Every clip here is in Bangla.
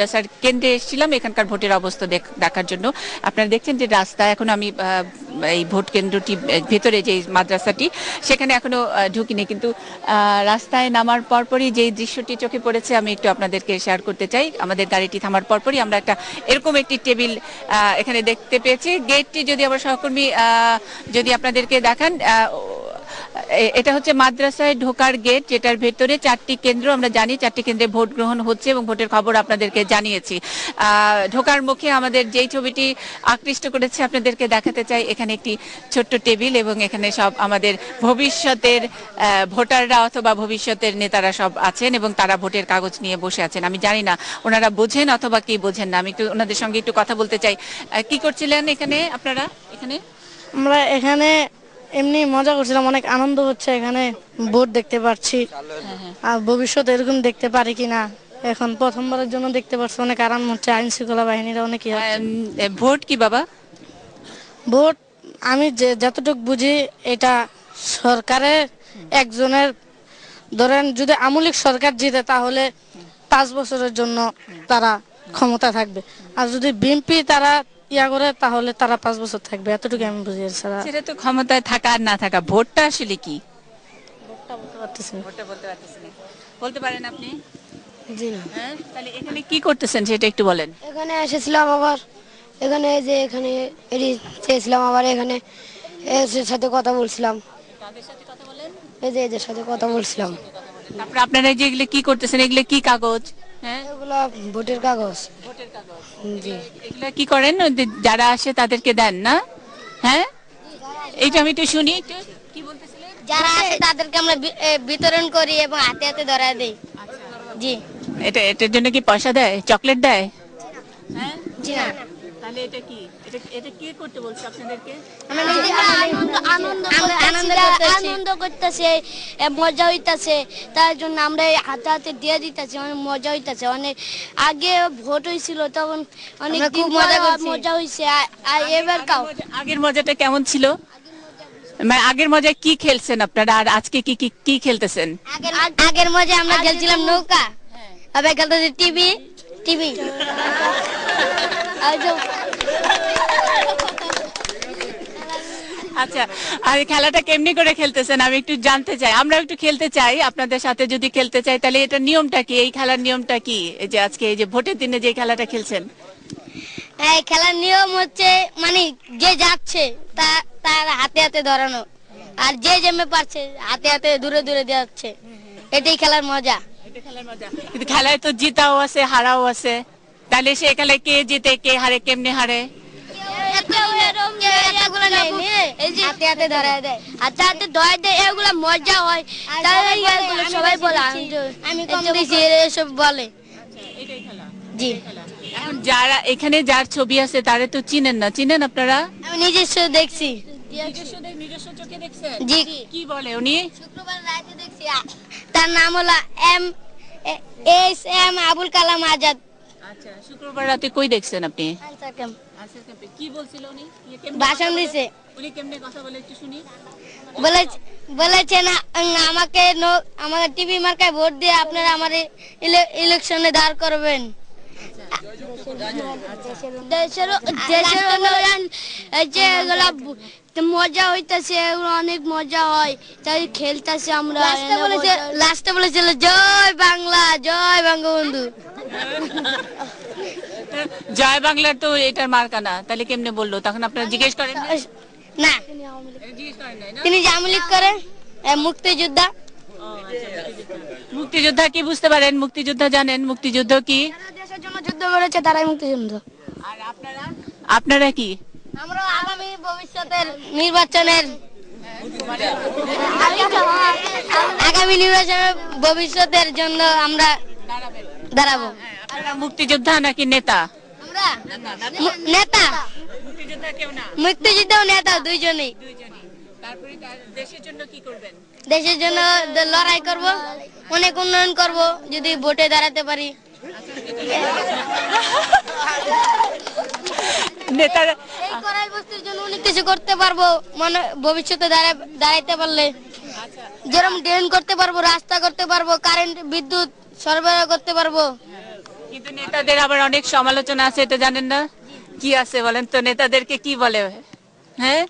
মাদ্রাসার কেন্দ্রে এসেছিলাম এখানকার ভোটের অবস্থা দেখার জন্য। আপনারা দেখছেন যে রাস্তা, এখন আমি এই ভোট কেন্দ্রটি ভেতরে যে মাদ্রাসাটি সেখানে এখনো ঢুকিনি, কিন্তু রাস্তায় নামার পরপরই যে দৃশ্যটি চোখে পড়েছে আমি একটু আপনাদেরকে শেয়ার করতে চাই। আমাদের গাড়িটি থামার পরপরই আমরা এরকম একটি টেবিল এখানে দেখতে পেয়েছি। গেটটি যদি আমার সহকর্মী যদি আপনাদেরকে দেখান, এটা হচ্ছে মাদ্রাসায় ঢোকার গেট, যেটার ভেতরে 4টি কেন্দ্র, আমরা জানি 4টি কেন্দ্রে ভোট গ্রহণ হচ্ছে এবং ভোটের খবর আপনাদেরকে জানিয়েছি। ঢোকার মুখে আমাদের যেই ছবিটি আকৃষ্ট করেছে আপনাদেরকে দেখাতে চাই, এখানে একটি ছোট্ট টেবিল এবং এখানে সব আমাদের ভবিষ্যতের ভোটাররা অথবা ভবিষ্যতের নেতারা সব আছেন এবং তারা ভোটের কাগজ নিয়ে বসে আছেন। আমি জানি না ওনারা বোঝেন অথবা কি বোঝেন না, আমি একটু ওনাদের সঙ্গে একটু কথা বলতে চাই। কি করছিলেন এখানে আপনারা? আমরা এখানে এমনি মজা করছিলাম, অনেক আনন্দ হচ্ছে এখানে ভোট দেখতে পাচ্ছি। আর ভবিষ্যতে এরকম দেখতে পারি কিনা, এখন প্রথমবারের জন্য দেখতে পাচ্ছি, অনেক আরাম হচ্ছে। আইন শৃঙ্খলা বাহিনীরা অনেক ভোট কি বাবা? ভোট আমি যতটুকু বুঝি, এটা সরকারের একজনের, ধরেন যদি আমূলিক সরকার জিতে তাহলে 5 বছরের জন্য তারা ক্ষমতা থাকবে, আর যদি বিএনপি তারা করে তাহলে তারা 5 বছর থাকবে, এতটুকু আমি বুঝি। সেটা তো ক্ষমতায় থাকা আর না থাকা, ভোটটা আসলে কি? ভোটটা বলতে পারতেছি না। ভোটটা বলতে পারতেছি না, বলতে পারেন আপনি? জি না। তাহলে এখানে কি করতেছেন সেটা একটু বলেন। এখানে এসেছিলাম, আবার এখানে যে এখানে চেয়েছিলাম, আবার এখানে এর সাথে কথা বলছিলাম। কাদের সাথে কথা বলেন? এই যে এদের সাথে কথা বলছিলাম। তারপর আপনারা যে এগুলো কি করতেছেন, এগুলো কি কাগজ? এগুলা ভোটের কাগজ। ভোটের কাগজ। জি। এগুলো কি করেন? যারা আসে তাদেরকে দেন না? হ্যাঁ, এইটা আমি একটু শুনি। একটু কি বলতেছিলেন? যারা আসে তাদেরকে আমরা বিতরণ করি এবং হাতে হাতে ধরায় দেই। জি। এটার জন্য কি পয়সা দেয়, চকলেট দেয়? হ্যাঁ, জি না। তাহলে এটা কি, এটা কি করতে বলছে আপনাদেরকে? আনন্দ করতেছে, মজা হইতাছে, তার জন্য আমরা হাতে হাতে দিয়ে দিতেছি, অনেক মজা হইতাছে। অনেক আগে ভোট হয়েছিল তখন অনেক খুব মজা হয়েছে। আর এবার আগের মজাটা কেমন ছিল? মানে আগের মজায় কি খেলছেন আপনারা, আর আজকে কি কি কি খেলতেছেন? আগের মজা আমরা খেলছিলাম নৌকা, আবার খেলতেছি টিভি। আচ্ছা, আর খেলাটা কেমনি করে খেলতেছেন আমি একটু জানতে চাই। আমরা একটু খেলতে চাই আপনাদের সাথে, যদি খেলতে চাই তাহলে এটা নিয়মটা কি, এই খেলার নিয়মটা কি? এই যে আজকে এই যে ভোটের দিনে যে খেলাটা খেলছেন, এই খেলার নিয়ম হচ্ছে মানে যে যাচ্ছে তার হাতে হাতে ধরানো, আর যে জেমে পারছে হাতে হাতে দূরে দূরে যাচ্ছে, এটাই খেলার মজা। কিন্তু খেলায় তো জিতাও আছে হারাও আছে, তাহলে সে খেলায় কে জিতে কে হারে, কেমনে হারে? হাতে হাতে ধরায় দেয়, হাতে হাতে ধরায় দেয়, এগুলা মজা হয়। সবাই বলে আমি কম দিছি এসব বলে। জি। এখন যারা এখানে যার ছবি আছে তারে তো চিনেন না, চিনেন আপনারা? আমি নিজস্ব দেখছি। নিজস্ব চোখে দেখছেন? জি। কি বলে উনি? শুক্রবার রাতে দেখছি, তার নাম হলো এম আবুল কালাম আজাদ। আচ্ছা, শুক্রবার রাতে কই দেখছেন আপনি? Answer camp. কি বলছিল উনি? ভাষণ দিছে। উনি কেমনে কথা বলে একটু শুনি। বলেছেন আমাকে টিভি মার্কায় ভোট দিয়ে আপনারা আমার ইলেকশনে দাঁড় করবেন। দেশের উন্নয়ন, যেগুলা মজা হইতাছে, এগুলো অনেক মজা হয়, তাই খেলতেছে। আমরা লাস্টে বলেছিল জয় বাংলা, জয় বঙ্গবন্ধু। জয় বাংলার তো এটার মার্কা না, তাহলে কেমনে বললো? তখন আপনারা জিজ্ঞেস করেন না? তিনি জামলিক করে মুক্তিযোদ্ধা। মুক্তিযোদ্ধা কি বুঝতে পারেন? মুক্তিযোদ্ধা জানেন? মুক্তিযুদ্ধ কি? দেশের জন্য যুদ্ধ করেছে, তারাই মুক্তিযোদ্ধা। আর আপনারা কি? আমরা আগামী ভবিষ্যতের নির্বাচনের ভবিষ্যতের জন্য আমরা দাঁড়াবো। আপনারা মুক্তিযোদ্ধা নাকি নেতা? আমরা নেতা, মুক্তিযোদ্ধা ও নেতা দুইজনেই। তারপরে দেশের জন্য কি করবেন? দেশের জন্য লড়াই করব, অনেক উন্নয়ন করব যদি ভোটে দাঁড়াতে পারি। নেতারা এই করাই বস্তির জন্য অনেক কিছু করতে পারবো, মানে ভবিষ্যতে দাঁড়াইতে পারলে। যেরকম ড্রেন করতে পারবো, রাস্তা করতে পারবো, কারেন্ট বিদ্যুৎ সরবরাহ করতে পারবো। কিন্তু নেতাদের আবার অনেক সমালোচনা আছে, এটা জানেন না? কি আছে বলেন তো, নেতাদেরকে কি বলে? হ্যাঁ,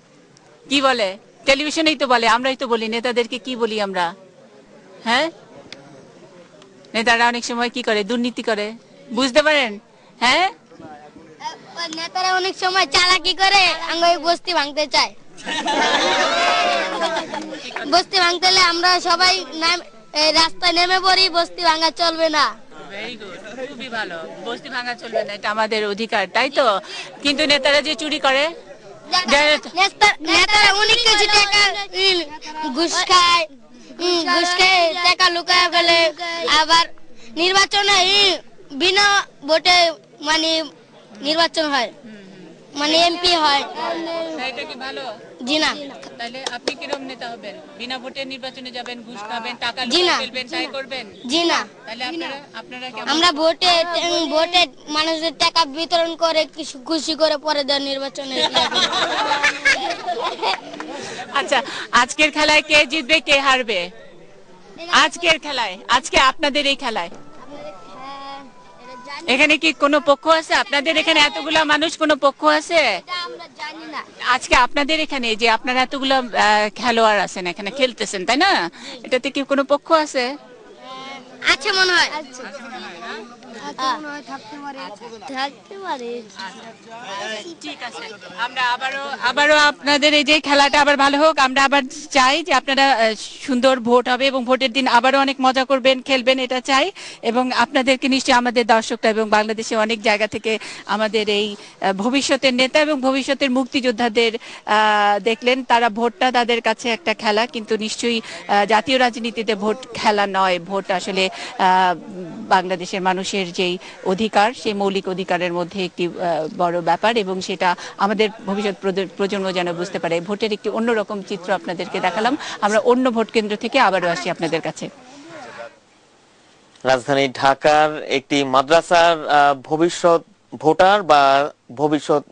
কি বলে? টেলিভিশনেই তো বলে, আমরাই তো বলি। নেতাদেরকে কি বলি আমরা? হ্যাঁ, নেতারা অনেক সময় কি করে? দুর্নীতি করে, বুঝতে পারেন? হ্যাঁ, নেতারা অনেক সময় চালাকি করে আঙ্গুই বস্তি ভাঙতে চায়। বস্তি ভাঙতে হলে আমরা সবাই রাস্তায় নেমে পড়ি, বস্তি ভাঙা চলবে না। ভেরি গুড, খুবই ভালো। বস্তি ভাঙা চলবে না, এটা আমাদের অধিকার, তাই তো? কিন্তু নেতারা যে চুরি করে, নেতারা অনেক কিছু টাকা ঘুষ খায়, টাকা লুকায় ফেলে, আবার নির্বাচনে বিনা ভোটে মানে নির্বাচন হয়, মানে এমপি হয়। এটা কি ভালো? জি না। তাহলে আপনি কিরকম নেতা হবেন? বিনা ভোটে নির্বাচনে যাবেন, ঘুষ খাবেন, টাকা জি না। লুকিয়ে ফেলবেন, তাই করবেন? জি না। তাহলে আপনারা কেমন? আমরা ভোটে মানুষদের টাকা বিতরণ করে খুশি করে পরে দেন নির্বাচনে। আচ্ছা, আজকের খেলায় কে জিতবে, কে হারবে? আজকের খেলায়, আজকে আপনাদের এই খেলায় এখানে কি কোনো পক্ষ আছে? আপনাদের এখানে এতগুলা মানুষ, কোনো পক্ষ আছে? আমরা জানি না। আজকে আপনাদের এখানে যে আপনারা এতগুলো খেলোয়াড় আছেন, এখানে খেলতেছেন, তাই না? এটাতে কি কোনো পক্ষ আছে? আচ্ছা মনে হয় থাকতে পারে। ঠিক আছে, আমরা আবারও আপনাদের এই যে খেলাটা আবার ভালো হোক। আমরা আবার চাই যে আপনারা সুন্দর ভোট হবে এবং ভোটের দিন আবারও অনেক মজা করবেন, খেলবেন, এটা চাই। এবং আপনাদেরকে নিশ্চয়ই আমাদের দর্শকরা এবং বাংলাদেশে অনেক জায়গা থেকে আমাদের এই ভবিষ্যতের নেতা এবং ভবিষ্যতের মুক্তিযোদ্ধাদের দেখলেন। তারা ভোটটা তাদের কাছে একটা খেলা, কিন্তু নিশ্চয়ই জাতীয় রাজনীতিতে ভোট খেলা নয়। ভোট আসলে বাংলাদেশের মানুষের যেই অধিকার, সেই মৌলিক অধিকারের মধ্যে একটি বড় ব্যাপার, এবং সেটা আমাদের ভবিষ্যৎ প্রজন্ম যেন বুঝতে পারে। ভোটের একটি অন্যরকম চিত্র আপনাদেরকে দেখালাম। আমরা অন্য ভোট কেন্দ্র থেকে আবারও আসি আপনাদের কাছে। রাজধানী ঢাকার একটি মাদ্রাসার ভবিষ্যৎ ভোটার বা ভবিষ্যৎ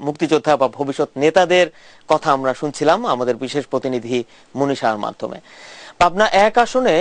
মুক্তিযোদ্ধা বা ভবিষ্যৎ নেতাদের কথা আমরা শুনছিলাম আমাদের বিশেষ প্রতিনিধি মনীষার মাধ্যমে। পাবনা 1 আসনে